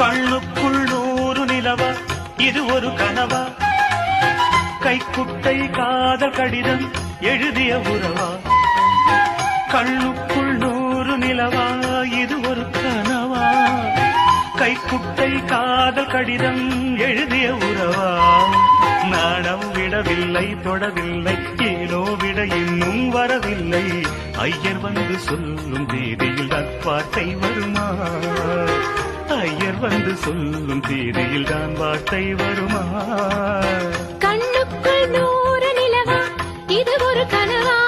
கண்ணுக்குள் 100 நிலவா இது ஒரு கனவா கைக்குட்டை காதல் கடிதம் எழுதிய உறவா கண்ணுக்குள் 100 நிலவா இது ஒரு கனவா கைக்குட்டை காதல் கடிதம் எழுதிய உறவா நாடம் விடவில்லை தொடவில்லை ஏனோ விட இன்னும் வரவில்லை ஐயர் வந்து சொல்லும் தேதியில் வார்த்தை வருமா ஐயர் வந்து சொல்லும் தேதியில் தான் வார்த்தை வருமா கண்ணுக்குள் 100 நிலவா இது ஒரு கனவா